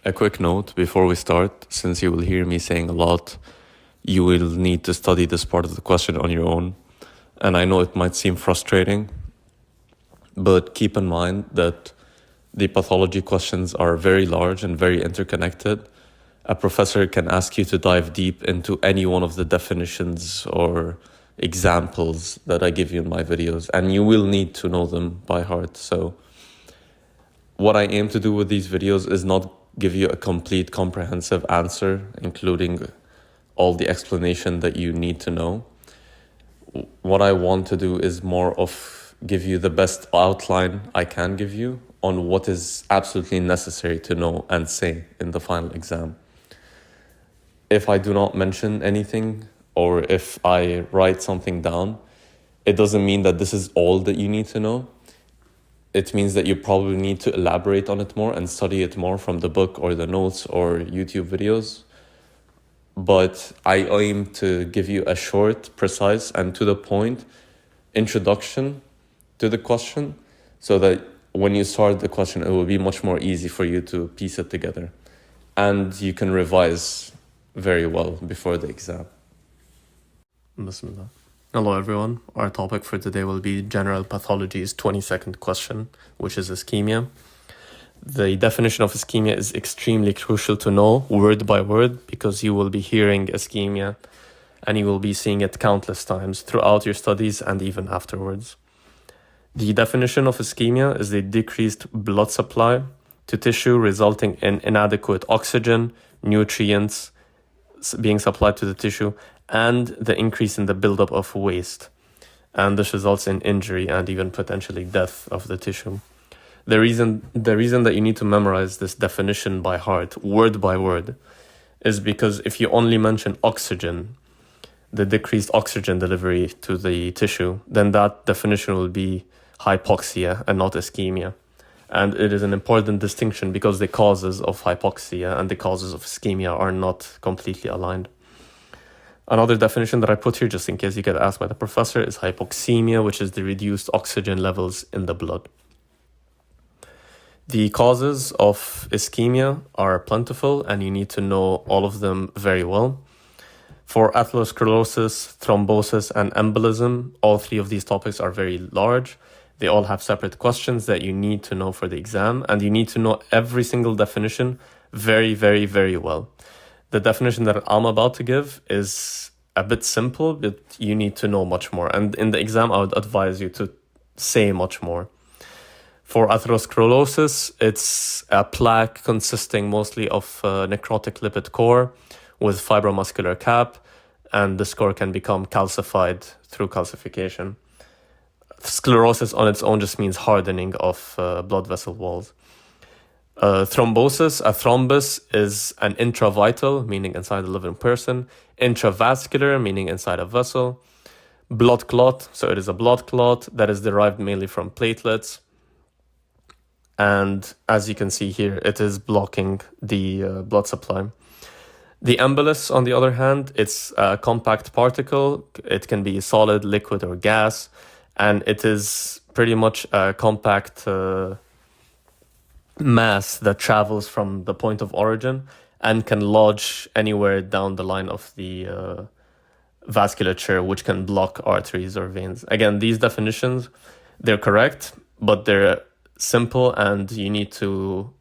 A quick note before we start, since you will hear me saying a lot, you will need to study this part of the question on your own. And I know it might seem frustrating, but keep in mind that the pathology questions are very large and very interconnected. A professor can ask you to dive deep into any one of the definitions or examples that I give you in my videos, and you will need to know them by heart. So what I aim to do with these videos is not give you a complete comprehensive answer, including all the explanation that you need to know. What I want to do is more of give you the best outline I can give you on what is absolutely necessary to know and say in the final exam. If I do not mention anything or if I write something down, it doesn't mean that this is all that you need to know. It means that you probably need to elaborate on it more and study it more from the book or the notes or YouTube videos. But I aim to give you a short, precise, and to the point introduction to the question so that when you start the question, it will be much more easy for you to piece it together. And you can revise very well before the exam. Bismillah. Hello everyone, our topic for today will be general pathology's 22nd question, which is ischemia. The definition of ischemia is extremely crucial to know word by word because you will be hearing ischemia and you will be seeing it countless times throughout your studies and even afterwards. The definition of ischemia is the decreased blood supply to tissue resulting in inadequate oxygen, nutrients being supplied to the tissue, and the increase in the buildup of waste. And this results in injury and even potentially death of the tissue. The reason that you need to memorize this definition by heart, word by word, is because if you only mention oxygen, the decreased oxygen delivery to the tissue, then that definition will be hypoxia and not ischemia. And it is an important distinction because the causes of hypoxia and the causes of ischemia are not completely aligned. Another definition that I put here, just in case you get asked by the professor, is hypoxemia, which is the reduced oxygen levels in the blood. The causes of ischemia are plentiful, and you need to know all of them very well. For atherosclerosis, thrombosis, and embolism, all three of these topics are very large. They all have separate questions that you need to know for the exam, and you need to know every single definition very, very, very well. The definition that I'm about to give is a bit simple, but you need to know much more. And in the exam, I would advise you to say much more. For atherosclerosis, it's a plaque consisting mostly of necrotic lipid core with fibromuscular cap, and this core can become calcified through calcification. Sclerosis on its own just means hardening of blood vessel walls. Thrombosis, a thrombus is an intravital, meaning inside a living person. Intravascular, meaning inside a vessel. Blood clot, so it is a blood clot that is derived mainly from platelets. And as you can see here, it is blocking the blood supply. The embolus, on the other hand, it's a compact particle. It can be solid, liquid, or gas. And it is pretty much a compact mass that travels from the point of origin and can lodge anywhere down the line of the vasculature, which can block arteries or veins. Again, these definitions, they're correct, but they're simple, and you need to,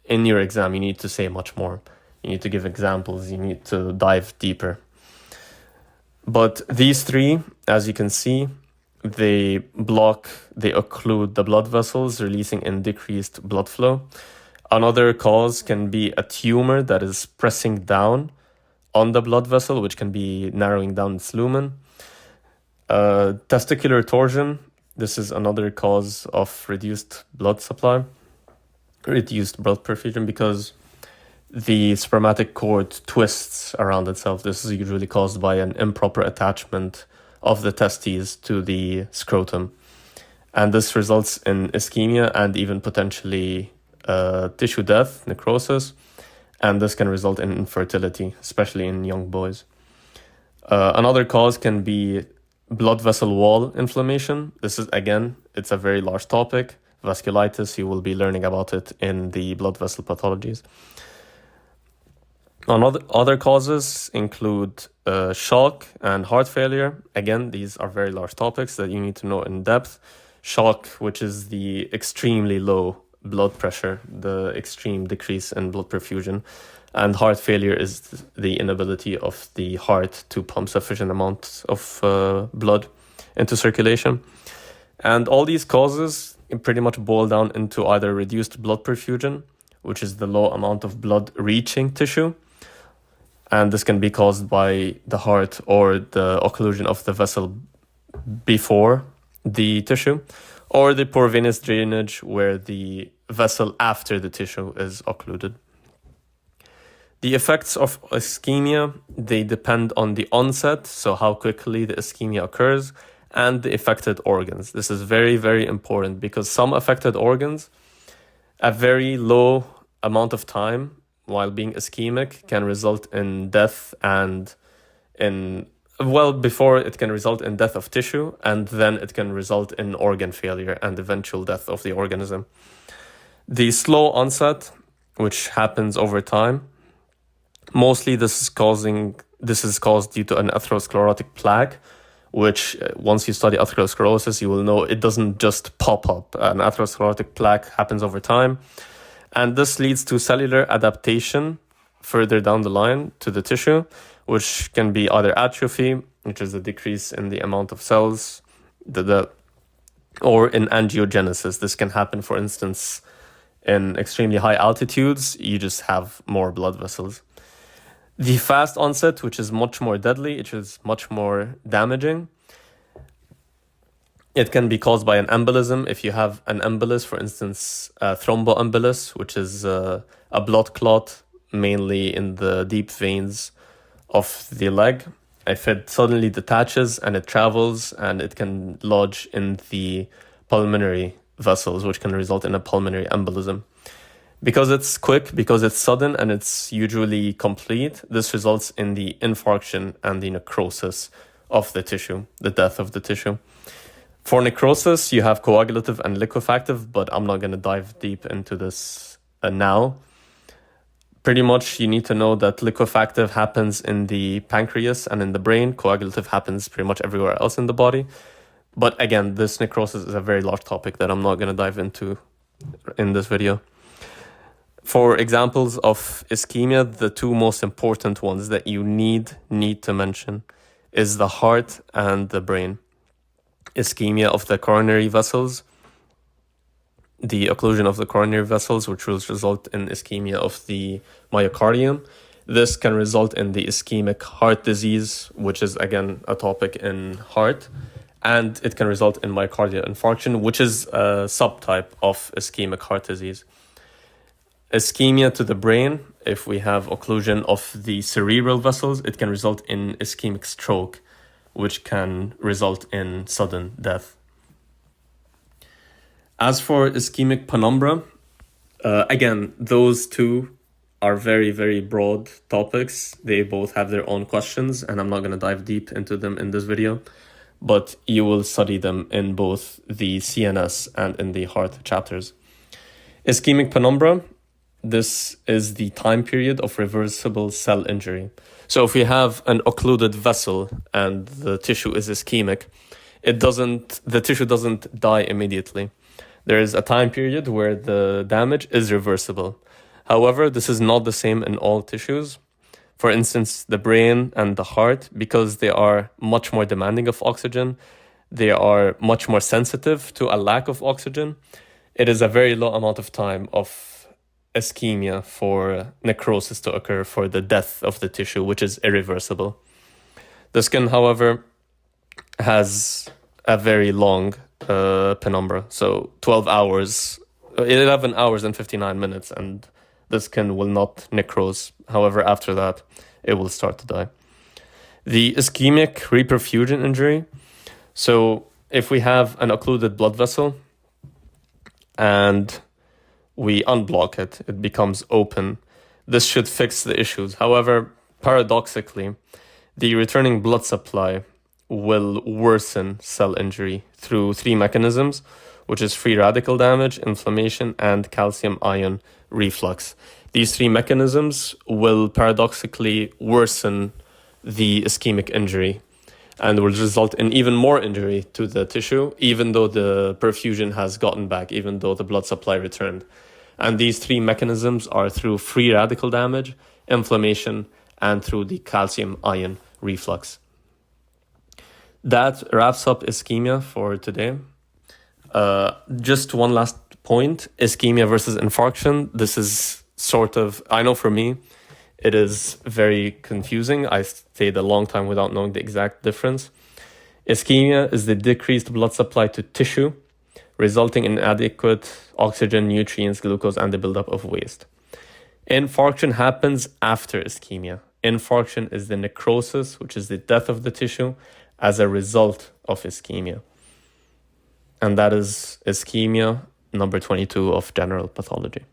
in your exam, you need to say much more. You need to give examples, you need to dive deeper. But these three, as you can see, they occlude the blood vessels, releasing in decreased blood flow. Another cause can be a tumor that is pressing down on the blood vessel, which can be narrowing down its lumen. Testicular torsion, this is another cause of reduced blood supply, reduced blood perfusion, because the spermatic cord twists around itself. This is usually caused by an improper attachment of the testes to the scrotum. And this results in ischemia and even potentially tissue death, necrosis, and this can result in infertility, especially in young boys. Another cause can be blood vessel wall inflammation. This is, again, it's a very large topic. Vasculitis, you will be learning about it in the blood vessel pathologies. Other causes include shock and heart failure. Again, these are very large topics that you need to know in depth. Shock, which is the extremely low blood pressure, the extreme decrease in blood perfusion. And heart failure is the inability of the heart to pump sufficient amounts of blood into circulation. And all these causes pretty much boil down into either reduced blood perfusion, which is the low amount of blood reaching tissue. And this can be caused by the heart or the occlusion of the vessel before the tissue, or the poor venous drainage where the vessel after the tissue is occluded. The effects of ischemia, they depend on the onset, so how quickly the ischemia occurs, and the affected organs. This is very, very important because some affected organs, a very low amount of time while being ischemic can result in death before it can result in death of tissue, and then it can result in organ failure and eventual death of the organism. The slow onset, which happens over time, mostly this is caused due to an atherosclerotic plaque, which once you study atherosclerosis, you will know it doesn't just pop up. An atherosclerotic plaque happens over time. And this leads to cellular adaptation further down the line to the tissue, which can be either atrophy, which is a decrease in the amount of cells, or in angiogenesis. This can happen, for instance, in extremely high altitudes. You just have more blood vessels. The fast onset, which is much more deadly, which is much more damaging, it can be caused by an embolism. If you have an embolus, for instance, a thromboembolus, which is a blood clot, mainly in the deep veins of the leg. If it suddenly detaches and it travels, and it can lodge in the pulmonary vessels, which can result in a pulmonary embolism. Because it's quick, because it's sudden, and it's usually complete, this results in the infarction and the necrosis of the tissue, the death of the tissue. For necrosis, you have coagulative and liquefactive, but I'm not going to dive deep into this now. Pretty much, you need to know that liquefactive happens in the pancreas and in the brain. Coagulative happens pretty much everywhere else in the body. But again, this necrosis is a very large topic that I'm not going to dive into in this video. For examples of ischemia, the two most important ones that you need to mention is the heart and the brain. Ischemia of the coronary vessels, the occlusion of the coronary vessels, which will result in ischemia of the myocardium. This can result in the ischemic heart disease, which is again a topic in heart, and it can result in myocardial infarction, which is a subtype of ischemic heart disease. Ischemia to the brain, if we have occlusion of the cerebral vessels, it can result in ischemic stroke, which can result in sudden death. As for ischemic penumbra, again, those two are very, very broad topics. They both have their own questions, and I'm not going to dive deep into them in this video, but you will study them in both the CNS and in the heart chapters. Ischemic penumbra, this is the time period of reversible cell injury. So if we have an occluded vessel and the tissue is ischemic, the tissue doesn't die immediately. There is a time period where the damage is reversible. However, this is not the same in all tissues. For instance, the brain and the heart, because they are much more demanding of oxygen, they are much more sensitive to a lack of oxygen. It is a very low amount of time of ischemia for necrosis to occur, for the death of the tissue, which is irreversible. The skin, however, has a very long penumbra, so 11 hours and 59 minutes, and the skin will not necrose. However, after that, it will start to die. The ischemic reperfusion injury, so if we have an occluded blood vessel and we unblock it, it becomes open. This should fix the issues. However, paradoxically, the returning blood supply will worsen cell injury through three mechanisms. which is free radical damage, inflammation, and calcium ion reflux. These three mechanisms will paradoxically worsen the ischemic injury and will result in even more injury to the tissue, even though the perfusion has gotten back, even though the blood supply returned. And these three mechanisms are through free radical damage, inflammation, and through the calcium ion reflux. That wraps up ischemia for today. Just one last point, ischemia versus infarction. This is sort of, I know for me, it is very confusing. I stayed a long time without knowing the exact difference. Ischemia is the decreased blood supply to tissue, resulting in inadequate oxygen, nutrients, glucose, and the buildup of waste. Infarction happens after ischemia. Infarction is the necrosis, which is the death of the tissue, as a result of ischemia. And that is ischemia number 22 of general pathology.